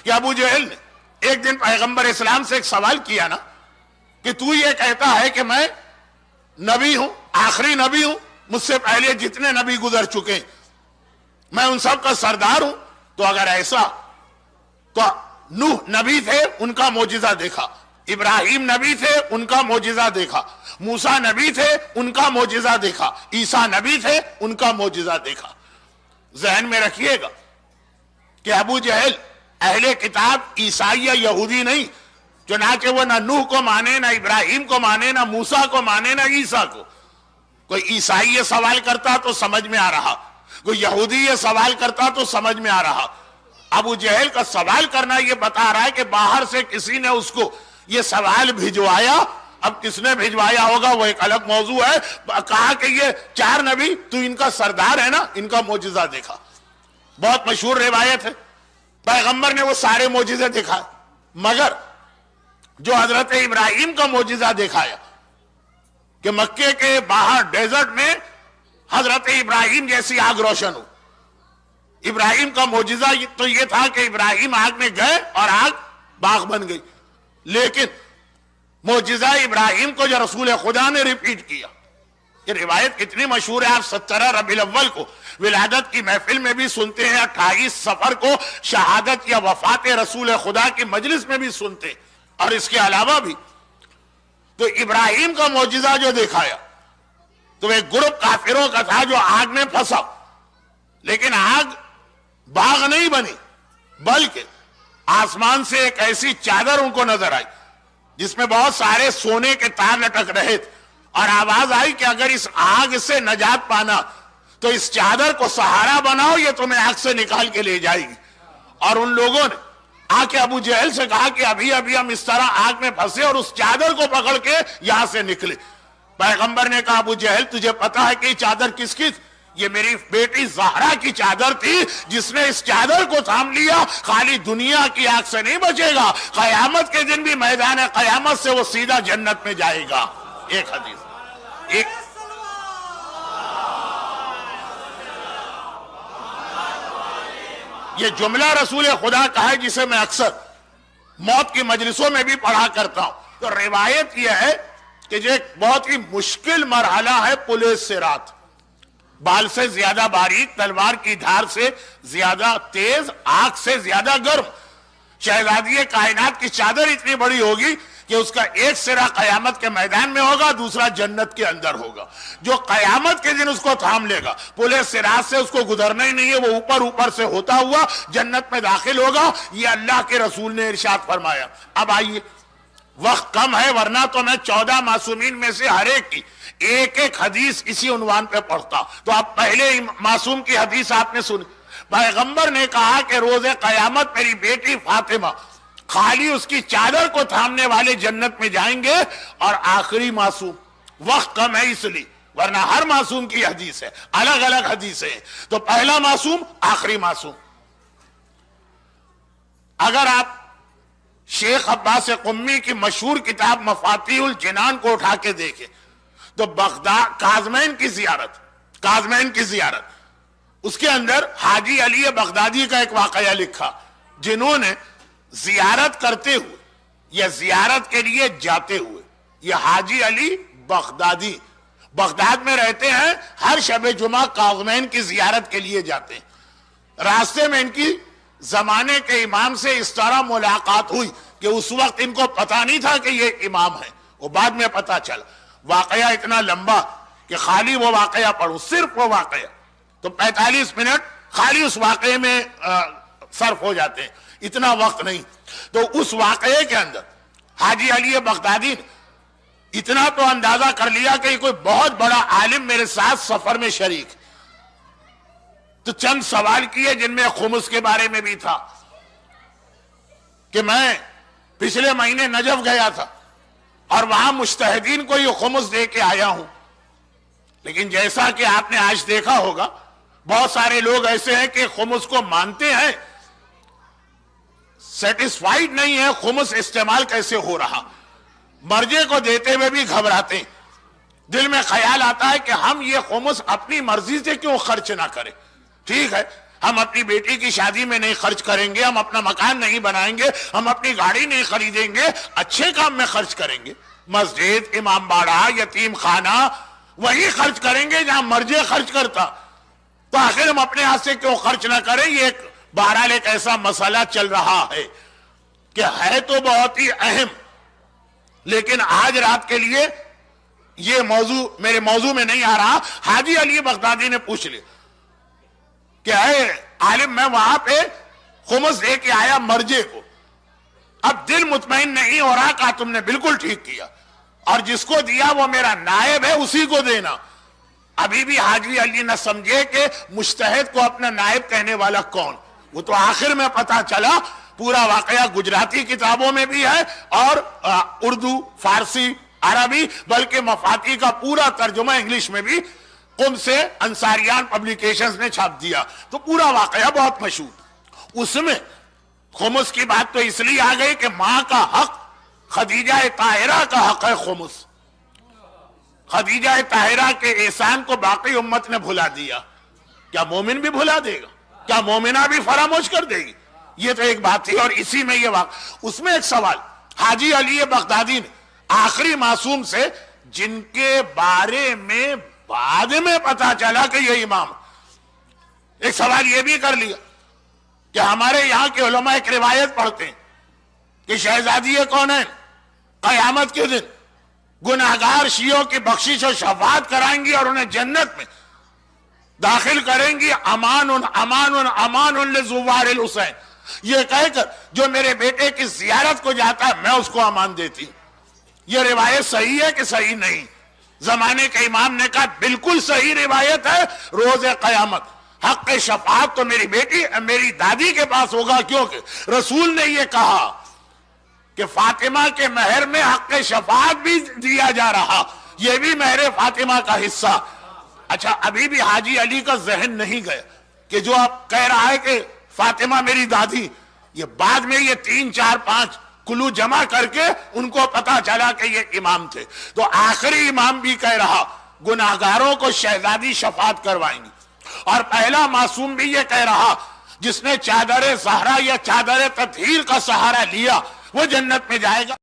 کہ ابو جہل نے ایک دن پیغمبر اسلام سے ایک سوال کیا نا کہ تو یہ کہتا ہے کہ میں نبی ہوں، آخری نبی ہوں، مجھ سے پہلے جتنے نبی گزر چکے میں ان سب کا سردار ہوں، تو اگر ایسا تو نوح نبی تھے، ان کا معجزہ دیکھا، ابراہیم نبی تھے، ان کا معجزہ دیکھا، موسیٰ نبی تھے، ان کا معجزہ دیکھا، عیسیٰ نبی تھے، ان کا معجزہ دیکھا۔ ذہن میں رکھیے گا کہ ابو جہل اہل کتاب عیسائی یا یہودی نہیں، چنانچہ وہ نہ نوح کو مانے، نہ ابراہیم کو مانے، نہ موسیٰ کو مانے، نہ عیسیٰ کو۔ کوئی عیسائی یہ سوال کرتا تو سمجھ میں آ رہا، کوئی یہودی یہ سوال کرتا تو سمجھ میں آ رہا۔ ابو جہل کا سوال کرنا یہ بتا رہا ہے کہ باہر سے کسی نے اس کو یہ سوال بھجوایا، اب کس نے بھجوایا ہوگا وہ ایک الگ موضوع ہے۔ کہا کہ یہ 4 نبی تو ان کا سردار ہے نا، ان کا معجزہ دیکھا۔ بہت مشہور روایت ہے، پیغمبر نے وہ سارے معجزے دکھائے، مگر جو حضرت ابراہیم کا معجزہ دکھایا کہ مکے کے باہر ڈیزرٹ میں حضرت ابراہیم جیسی آگ روشن ہو۔ ابراہیم کا معجزہ تو یہ تھا کہ ابراہیم آگ میں گئے اور آگ باغ بن گئی، لیکن معجزہ ابراہیم کو جو رسول خدا نے ریپیٹ کیا، یہ روایت کتنی مشہور ہے، آپ 17 ربیع الاول کو ولادت کی محفل میں بھی سنتے ہیں، 28 صفر کو شہادت یا وفات رسول خدا کی مجلس میں بھی سنتے ہیں، اور اس کے علاوہ بھی تو ابراہیم کا معجزہ جو دکھایا تو ایک گروپ کافروں کا تھا جو آگ میں پھنسا، لیکن آگ باغ نہیں بنی، بلکہ آسمان سے ایک ایسی چادر ان کو نظر آئی جس میں بہت سارے سونے کے تار لٹک رہے تھے، اور آواز آئی کہ اگر اس آگ سے نجات پانا تو اس چادر کو سہارا بناؤ، یہ تمہیں آگ سے نکال کے لے جائے گی۔ اور ان لوگوں نے آ کے ابو جہل سے کہا کہ ابھی ہم اس طرح آگ میں پھنسے اور اس چادر کو پکڑ کے یہاں سے نکلے۔ پیغمبر نے کہا ابو جہل تجھے پتا ہے کہ یہ چادر کس کی تھی؟ یہ میری بیٹی زہرا کی چادر تھی، جس نے اس چادر کو تھام لیا خالی دنیا کی آگ سے نہیں بچے گا، قیامت کے دن بھی میدان قیامت سے وہ سیدھا جنت میں جائے گا۔ ایک حدیث ایک یہ جملہ رسول خدا کا ہے جسے میں اکثر موت کی مجلسوں میں بھی پڑھا کرتا ہوں۔ تو روایت یہ ہے کہ یہ ایک بہت ہی مشکل مرحلہ ہے پولیس سے رات، بال سے زیادہ باریک، تلوار کی دھار سے زیادہ تیز، آگ سے زیادہ گرم۔ شہزادی کائنات کی چادر اتنی بڑی ہوگی کہ اس کا ایک سرا قیامت کے میدان میں ہوگا، دوسرا جنت کے اندر ہوگا۔ جو قیامت کے دن اس کو تھام لے گا، پولیس صراط سے اس کو گزرنا ہی نہیں ہے، وہ اوپر سے ہوتا ہوا جنت میں داخل ہوگا۔ یہ اللہ کے رسول نے ارشاد فرمایا۔ اب آئیے، وقت کم ہے، ورنہ تو میں 14 معصومین میں سے ہر ایک کی ایک حدیث اسی عنوان پہ پڑھتا۔ تو اب پہلے معصوم کی حدیث آپ نے سنی، پیغمبر نے کہا کہ روز قیامت میری بیٹی فاطمہ خالی اس کی چادر کو تھامنے والے جنت میں جائیں گے، اور آخری معصوم، وقت کم ہے اس لیے، ورنہ ہر معصوم کی حدیث ہے، الگ الگ حدیث ہے۔ تو پہلا معصوم، آخری معصوم۔ اگر آپ شیخ عباس قمی کی مشہور کتاب مفاتیح الجنان کو اٹھا کے دیکھیں تو بغداد کاظمین کی زیارت، اس کے اندر حاجی علی بغدادی کا ایک واقعہ لکھا، جنہوں نے زیارت کرتے ہوئے یا زیارت کے لیے جاتے ہوئے، یہ حاجی علی بغدادی بغداد میں رہتے ہیں، ہر شب جمعہ کاظمین کی زیارت کے لیے جاتے ہیں۔ راستے میں ان کی زمانے کے امام سے اس طرح ملاقات ہوئی کہ اس وقت ان کو پتا نہیں تھا کہ یہ امام ہے، وہ بعد میں پتا چلا۔ واقعہ اتنا لمبا کہ خالی وہ واقعہ پڑھوں، صرف وہ واقعہ تو 45 منٹ خالی اس واقعے میں صرف ہو جاتے ہیں، اتنا وقت نہیں۔ تو اس واقعے کے اندر حاجی علی بغدادی نے اتنا تو اندازہ کر لیا کہ کوئی بہت بڑا عالم میرے ساتھ سفر میں شریک، تو چند سوال کیے جن میں خمس کے بارے میں بھی تھا کہ میں پچھلے مہینے نجف گیا تھا اور وہاں مجتہدین کو یہ خمس دے کے آیا ہوں، لیکن جیسا کہ آپ نے آج دیکھا ہوگا بہت سارے لوگ ایسے ہیں کہ خمس کو مانتے ہیں، سیٹسفائیڈ نہیں ہے خمس استعمال کیسے ہو رہا، مرجے کو دیتے ہوئے بھی گھبراتے ہیں، دل میں خیال آتا ہے کہ ہم یہ خمس اپنی مرضی سے کیوں خرچ نہ کریں۔ ٹھیک ہے، ہم اپنی بیٹی کی شادی میں نہیں خرچ کریں گے، ہم اپنا مکان نہیں بنائیں گے، ہم اپنی گاڑی نہیں خریدیں گے، اچھے کام میں خرچ کریں گے، مسجد، امام باڑہ، یتیم خانہ، وہی خرچ کریں گے جہاں مرجے خرچ کرتا. تو آخر ہم اپنے ہاتھ سے کیوں خرچ نہ کریں؟ یہ بہرحال ایک ایسا مسئلہ چل رہا ہے کہ ہے تو بہت ہی اہم، لیکن آج رات کے لیے یہ موضوع میرے موضوع میں نہیں آ رہا. حاجی علی بغدادی نے پوچھ لیا کہ اے عالم، میں وہاں پہ خمس دے کے آیا مرجے کو، اب دل مطمئن نہیں ہو رہا. کہا تم نے بالکل ٹھیک کیا، اور جس کو دیا وہ میرا نائب ہے، اسی کو دینا. ابھی بھی حاجی علی نہ سمجھے کہ مجتہد کو اپنا نائب کہنے والا کون. وہ تو آخر میں پتا چلا. پورا واقعہ گجراتی کتابوں میں بھی ہے اور اردو، فارسی، عربی، بلکہ مفاتی کا پورا ترجمہ انگلش میں بھی قم سے انصاریان پبلیکیشنز نے چھاپ دیا. تو پورا واقعہ بہت مشہور. اس میں خمس کی بات تو اس لیے آ گئی کہ ماں کا حق، خدیجہ طاہرہ کا حق ہے خمس. خدیجہ طاہرہ کے احسان کو باقی امت نے بھلا دیا. کیا مومن بھی بھلا دے گا؟ کیا مومنہ بھی فراموش کر دے گی؟ یہ تو ایک بات تھی. اور اسی میں یہ واقع، اس میں ایک سوال حاجی علی بغدادی نے آخری معصوم سے، جن کے بارے میں بعد میں پتا چلا کہ یہ امام، ایک سوال یہ بھی کر لیا کہ ہمارے یہاں کے علماء ایک روایت پڑھتے ہیں کہ شہزادی کون ہے قیامت کے دن گناہگار شیعوں کی بخشش و شفاعت کرائیں گی اور انہیں جنت میں داخل کریں گی. امان امان امان لزوار الحسین، یہ کہہ کر جو میرے بیٹے کی زیارت کو جاتا ہے میں اس کو امان دیتی ہوں. یہ روایت صحیح ہے کہ صحیح نہیں؟ زمانے کے امام نے کہا بالکل صحیح روایت ہے. روز قیامت حق شفاعت تو میری بیٹی، میری دادی کے پاس ہوگا، کیونکہ رسول نے یہ کہا کہ فاطمہ کے مہر میں حق شفاعت بھی دیا جا رہا، یہ بھی مہر فاطمہ کا حصہ. اچھا، ابھی بھی حاجی علی کا ذہن نہیں گیا کہ جو آپ کہہ رہا ہے کہ فاطمہ میری دادی، یہ بعد میں یہ 3 4 5 کلو جمع کر کے ان کو پتا چلا کہ یہ امام تھے. تو آخری امام بھی کہہ رہا گناہگاروں کو شہزادی شفاعت کروائیں گی، اور پہلا معصوم بھی یہ کہہ رہا جس نے چادر زہرا یا چادر تطہیر کا سہارا لیا وہ جنت میں جائے گا.